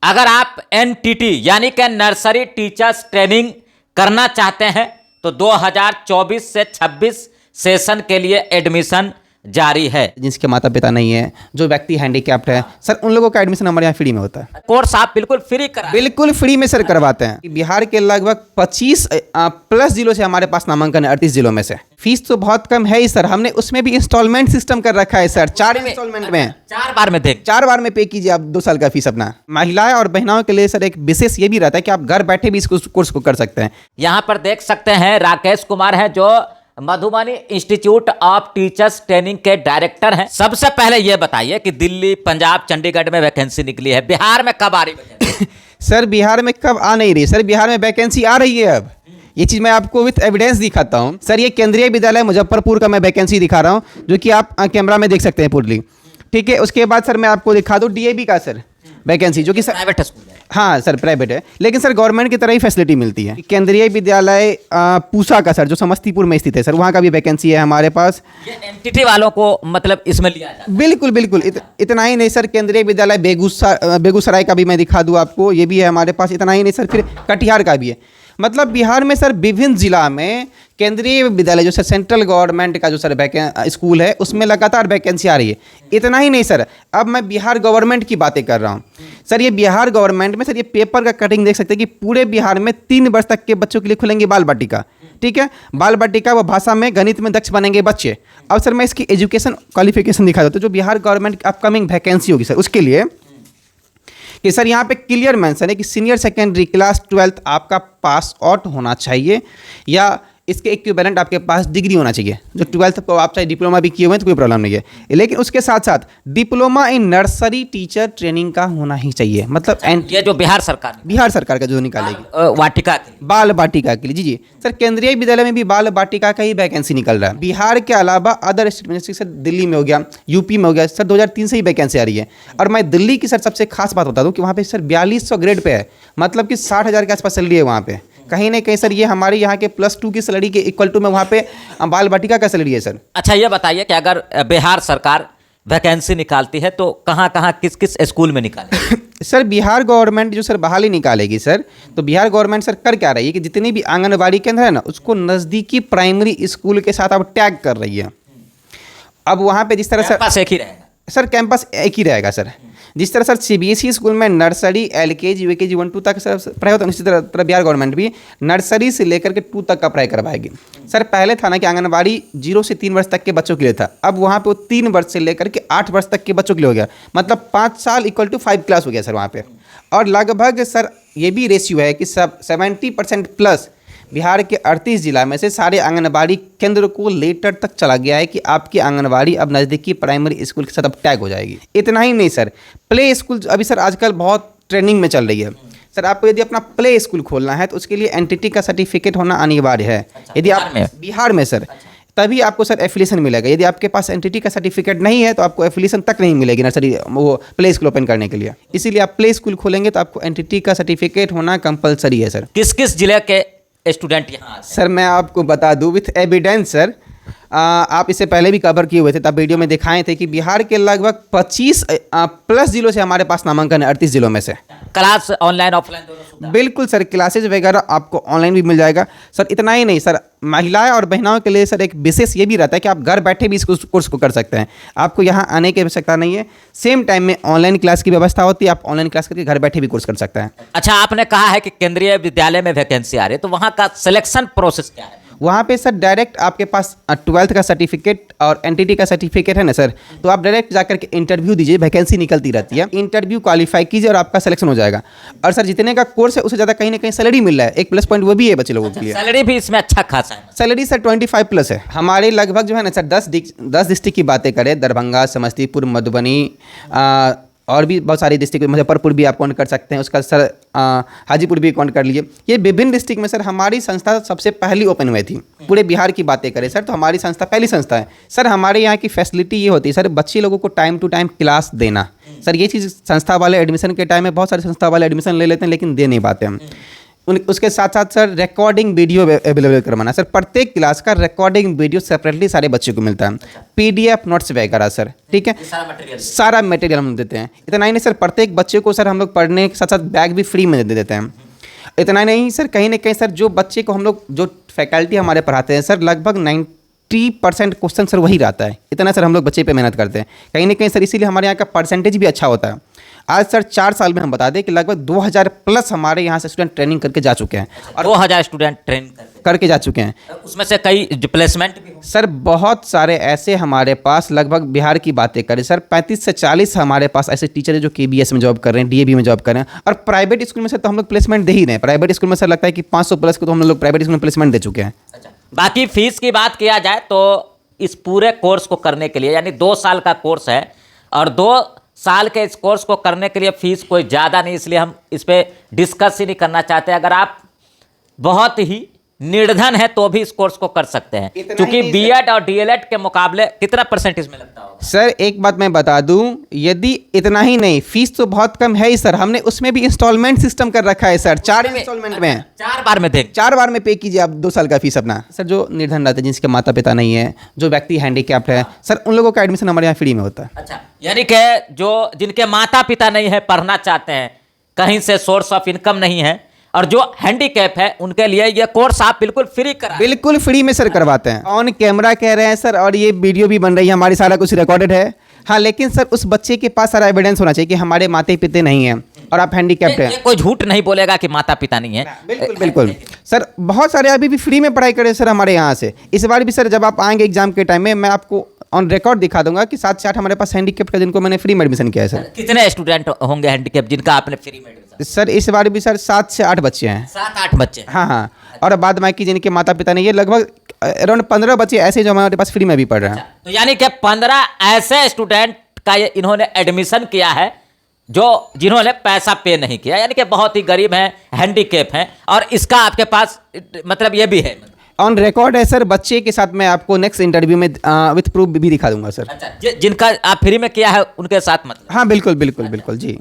अगर आप एनटीटी यानी कि नर्सरी टीचर्स ट्रेनिंग करना चाहते हैं तो 2024 से 26 सेशन के लिए एडमिशन जारी है। जिनके माता पिता नहीं है, जो व्यक्ति हैंडीकैप्ड है, सर उन लोगों का एडमिशन हमारे यहाँ फ्री में होता है। कोर्स आप बिल्कुल फ्री करा, बिल्कुल फ्री में सर करवाते हैं। बिहार के लगभग 25 प्लस जिलों से हमारे पास नामांकन है, 38 जिलों में से। फीस तो बहुत कम है ही सर, हमने उसमें भी इंस्टॉलमेंट सिस्टम कर रखा है सर। 4 इंस्टॉलमेंट में 4 बार में देख 4 बार में पे कीजिए आप 2 साल का फीस अपना। महिलाएं और बहनों के लिए सर एक विशेष ये भी रहता है कि आप घर बैठे भी इस कोर्स को कर सकते हैं। यहाँ पर देख सकते हैं राकेश कुमार हैं जो Madhubani institute of teachers training के डायरेक्टर हैं। सबसे पहले ये बताइए कि दिल्ली, पंजाब, चंडीगढ़ में वैकेंसी निकली है, बिहार में कब आ रही है? सर बिहार में कब आ नहीं रही सर, बिहार में वैकेंसी आ रही है अब। ये चीज़ मैं आपको विथ एविडेंस दिखाता हूँ सर। ये केंद्रीय विद्यालय मुजफ्फरपुर का मैं वैकेंसी दिखा रहा हूँ, जो कि आप कैमरा में देख सकते हैं पूरी। ठीक है, उसके बाद सर मैं आपको दिखा दूँ डीएवी का सर वैकेंसी, जो कि सर प्राइवेट स्कूल है। हाँ सर प्राइवेट है, लेकिन सर गवर्नमेंट की तरह ही फैसिलिटी मिलती है। केंद्रीय विद्यालय पूसा का सर, जो समस्तीपुर में स्थित है सर, वहाँ का भी वैकेंसी है हमारे पास। ये एनटीटी वालों को मतलब इसमें लिया जाता है? बिल्कुल बिल्कुल। इतना ही नहीं सर, केंद्रीय विद्यालय बेगूसराय का भी मैं दिखा दूँ आपको, ये भी है हमारे पास। इतना ही नहीं सर, फिर कटिहार का भी है। मतलब बिहार में सर विभिन्न जिला में केंद्रीय विद्यालय जो सर सेंट्रल गवर्नमेंट का जो सर स्कूल है, उसमें लगातार वैकेंसी आ रही है। इतना ही नहीं सर, अब मैं बिहार गवर्नमेंट की बातें कर रहा हूँ सर। ये बिहार गवर्नमेंट में सर ये पेपर का कटिंग देख सकते हैं कि पूरे बिहार में 3 वर्ष तक के बच्चों के लिए खुलेंगे बाल बाटिका। ठीक है, बाल बाटिका वो भाषा में, गणित में दक्ष बनेंगे बच्चे। अब सर मैं इसकी एजुकेशन क्वालिफिकेशन दिखा देता हूँ, जो बिहार गवर्नमेंट की अपकमिंग वैकेंसी होगी सर उसके लिए, कि सर यहाँ पे क्लियर मेंशन है कि सीनियर सेकेंडरी क्लास 12th आपका पास आउट होना चाहिए, या इसके इक्विवेलेंट आपके पास डिग्री होना चाहिए। जो 12th को आप चाहे डिप्लोमा भी किए हुए हैं तो कोई प्रॉब्लम नहीं है, लेकिन उसके साथ साथ diploma in nursery teacher training का होना ही चाहिए। मतलब ये जो बिहार सरकार का जो निकालेगी वाटिका के लिए, बाल बाटिका के लिए। जी जी सर, केंद्रीय विद्यालय में भी बाल बाटिका का ही वैकेंसी निकल रहा है। बिहार के अलावा अदर स्टेट में सर दिल्ली में हो गया, यूपी में हो गया सर, 2003 से ही वैकेंसी आ रही है। और मैं दिल्ली की सर सबसे खास बात बता दूँ कि वहाँ पे सर 4200 ग्रेड पे है, मतलब कि 60,000 के आसपास सैलरी है वहाँ पे। कहीं ना कहीं सर ये हमारे यहाँ के +2 की सैलरी के इक्वल टू में वहाँ पे बाल बाटिका का सैलरी है सर। अच्छा ये बताइए कि अगर बिहार सरकार वैकेंसी निकालती है तो कहाँ कहाँ किस किस स्कूल में निकालेगी? सर बिहार गवर्नमेंट जो सर बहाली निकालेगी सर, तो बिहार गवर्नमेंट सर कर क्या रही है कि जितनी भी आंगनबाड़ी केंद्र है ना, उसको नज़दीकी प्राइमरी स्कूल के साथ अब टैग कर रही है। अब वहाँ पे जिस तरह सर कैंपस एक ही रहेगा सर, कैंपस एक ही रहेगा सर। जिस तरह सर सीबीएसई स्कूल में नर्सरी, एलकेजी, यूकेजी 1 2 तक सर पढ़ाई होता है, उसी तरह बिहार गवर्नमेंट भी नर्सरी से लेकर के 2 तक का पढ़ाई करवाएगी सर। पहले था ना कि आंगनबाड़ी 0 से 3 वर्ष तक के बच्चों के लिए था, अब वहाँ पे वो 3 वर्ष से लेकर के 8 वर्ष तक के बच्चों के लिए हो गया। मतलब 5 साल इक्वल टू 5 क्लास हो गया सर वहाँ पे। और लगभग सर ये भी रेशियो है कि सब 70% प्लस बिहार के 38 जिला में से सारे आंगनबाड़ी केंद्र को लेटर तक चला गया है कि आपकी आंगनबाड़ी अब नज़दीकी प्राइमरी स्कूल के साथ अब टैग हो जाएगी। इतना ही नहीं सर, प्ले स्कूल अभी सर आजकल बहुत ट्रेंडिंग में चल रही है सर। आपको यदि अपना प्ले स्कूल खोलना है तो उसके लिए एनटीटी का सर्टिफिकेट होना अनिवार्य है। यदि आप बिहार में सर, तभी आपको सर एफिलिएशन मिलेगा। यदि आपके पास एनटीटी का सर्टिफिकेट नहीं है तो आपको एफिलिएशन तक नहीं मिलेगी नर्सरी वो प्ले स्कूल ओपन करने के लिए। इसीलिए आप प्ले स्कूल खोलेंगे तो आपको एनटीटी का सर्टिफिकेट होना कंपलसरी है सर। किस किस जिले के स्टूडेंट यहाँ? सर मैं आपको बता दूं विथ एविडेंस सर, आप इससे पहले भी कवर किए हुए थे, तब वीडियो में दिखाए थे कि बिहार के लगभग 25 प्लस जिलों से हमारे पास नामांकन है, 38 जिलों में से। क्लास ऑनलाइन ऑफलाइन दोनों? बिल्कुल सर, क्लासेज वगैरह आपको ऑनलाइन भी मिल जाएगा सर। इतना ही नहीं सर, महिलाएं और बहनों के लिए सर एक विशेष ये भी रहता है कि आप घर बैठे भी इस कोर्स को कर सकते हैं। आपको यहाँ आने की आवश्यकता नहीं है। सेम टाइम में ऑनलाइन क्लास की व्यवस्था होती है, आप ऑनलाइन क्लास करके घर बैठे भी कोर्स कर सकते हैं। अच्छा, आपने कहा है कि केंद्रीय विद्यालय में वैकेंसी आ रही है, तो वहाँ का सिलेक्शन प्रोसेस क्या है? वहाँ पे सर डायरेक्ट आपके पास 12th का सर्टिफिकेट और एनटीटी का सर्टिफिकेट है ना सर, तो आप डायरेक्ट जाकर के इंटरव्यू दीजिए, वैकेंसी निकलती रहती है। इंटरव्यू क्वालिफाई कीजिए और आपका सिलेक्शन हो जाएगा। और सर जितने का कोर्स है उससे ज़्यादा कहीं ना कहीं सैलरी मिल रहा है, एक प्लस पॉइंट वो भी है बच्चे लोगों के लिए। सैलरी भी इसमें अच्छा खासा है? सैलरी सर 25 प्लस है। हमारे लगभग जो है ना सर 10 डिस्ट्रिक्ट की बातें करें, दरभंगा, समस्तीपुर, मधुबनी और भी बहुत सारी डिस्ट्रिक्ट, मुजफ्फरपुर भी आप काउंट कर सकते हैं, उसका सर हाजीपुर भी काउंट कर लीजिए। ये विभिन्न डिस्ट्रिक्ट में सर हमारी संस्था सबसे पहली ओपन हुई थी। पूरे बिहार की बातें करें सर तो हमारी संस्था पहली संस्था है सर। हमारे यहाँ की फैसिलिटी ये होती है सर, बच्चे लोगों को टाइम टू टाइम क्लास देना सर। ये चीज़ संस्था वाले एडमिशन के टाइम में बहुत सारे संस्था वाले एडमिशन ले लेते हैं लेकिन दे नहीं पाते हम। उसके साथ साथ सर रिकॉर्डिंग वीडियो अवेलेबल करवाना सर। प्रत्येक क्लास का रिकॉर्डिंग वीडियो सेपरेटली सारे बच्चों को मिलता है, PDF नोट्स वगैरह सर, ठीक है, सारा मटेरियल हम देते हैं। इतना ही नहीं सर, प्रत्येक बच्चे को सर हम लोग पढ़ने के साथ साथ बैग भी फ्री में दे देते हैं। इतना नहीं सर, कहीं ना कहीं सर जो बच्चे को हम लोग जो फैकल्टी हमारे पढ़ाते हैं सर, लगभग 90% क्वेश्चन सर वही रहता है। इतना सर हम लोग बच्चे पे मेहनत करते हैं कहीं ना कहीं सर, इसीलिए हमारे यहाँ का परसेंटेज भी अच्छा होता है। आज सर 4 साल में हम बता दें कि लगभग 2000 प्लस हमारे यहाँ से स्टूडेंट ट्रेनिंग करके जा चुके हैं, और 2000 स्टूडेंट ट्रेन करके जा चुके हैं। उसमें से कई प्लेसमेंट भी हो। सर बहुत सारे ऐसे हमारे पास, लगभग बिहार की बातें करें सर 35 से 40 हमारे पास ऐसे टीचर हैं जो KBS में जॉब कर रहे हैं, DAV में जॉब कर रहे हैं। और प्राइवेट स्कूल में सर तो हम लोग प्लेसमेंट दे ही रहे हैं। प्राइवेट स्कूल में सर लगता है कि 500 प्लस को तो हम लोग प्राइवेट स्कूल में प्लेसमेंट दे चुके हैं। अच्छा, बाकी फीस की बात किया जाए तो इस पूरे कोर्स को करने के लिए, यानी 2 साल का कोर्स है, और 2 साल के इस कोर्स को करने के लिए फीस कोई ज़्यादा नहीं, इसलिए हम इस पर डिस्कस ही नहीं करना चाहते। अगर आप बहुत ही निर्धन है तो भी इस कोर्स को कर सकते हैं, क्योंकि B.Ed और D.LED के मुकाबले कितना % इसमें लगता होगा? सर एक बात मैं बता दूं, यदि इतना ही नहीं, फीस तो बहुत कम है ही सर, हमने उसमें भी इंस्टॉलमेंट सिस्टम कर रखा है सर। 4 इंस्टॉलमेंट में, 4 बार में देंगे, 4 बार में पे कीजिए आप 2 साल का फीस अपना। सर जो निर्धन रहते हैं, जिनके माता पिता नहीं है, जो व्यक्ति हैंडीकैप्ड है सर, उन लोगों का एडमिशन हमारे यहाँ फ्री में होता है। अच्छा, यानी कि जो जिनके माता पिता नहीं है, पढ़ना चाहते हैं, कहीं से सोर्स ऑफ इनकम नहीं है, और जो हैंडीकैप है, उनके लिए ये कोर्स आप बिल्कुल फ्री करा, बिल्कुल फ्री में सर करवाते हैं। ऑन कैमरा कह रहे हैं सर, और ये वीडियो भी बन रही है हमारी, सारा कुछ रिकॉर्डेड है। हाँ, लेकिन सर उस बच्चे के पास सारा एविडेंस होना चाहिए कि हमारे माता पिता नहीं है और आप हैंडीकैप्ड हैं। कोई झूठ नहीं बोलेगा कि माता पिता नहीं है। बिल्कुल बिल्कुल सर, बहुत सारे अभी भी फ्री में पढ़ाई करे सर हमारे यहाँ से। इस बार भी सर जब आप आएंगे एग्जाम के टाइम में, मैं आपको ऑन रिकॉर्ड दिखा दूंगा कि 7 से 8 हमारे पास हैंडीकैप्ड का जिनको मैंने फ्री में एडमिशन किया है सर। कितने स्टूडेंट होंगे हैंडीकैप जिनका आपने फ्री में एडमिशन? सर इस बार भी सर 7 से 8 बच्चे हैं। 7-8 बच्चे? हाँ हाँ, और बाद बाकी जिनके माता पिता नहीं है, लगभग अराउंड 15 बच्चे ऐसे जो हमारे पास फ्री में भी पढ़ रहे हैं। तो यानी कि 15 ऐसे स्टूडेंट का ये इन्होंने एडमिशन किया है जो जिन्होंने पैसा पे नहीं किया, यानी कि बहुत ही गरीब हैं, हैंडीकैप हैं, और इसका आपके पास मतलब ये भी है, ऑन रिकॉर्ड है सर। बच्चे के साथ मैं आपको नेक्स्ट इंटरव्यू में विथ प्रूफ भी दिखा दूंगा सर। अच्छा, जिनका आप फ्री में किया है उनके साथ मतलब? हाँ बिल्कुल बिल्कुल बिल्कुल जी।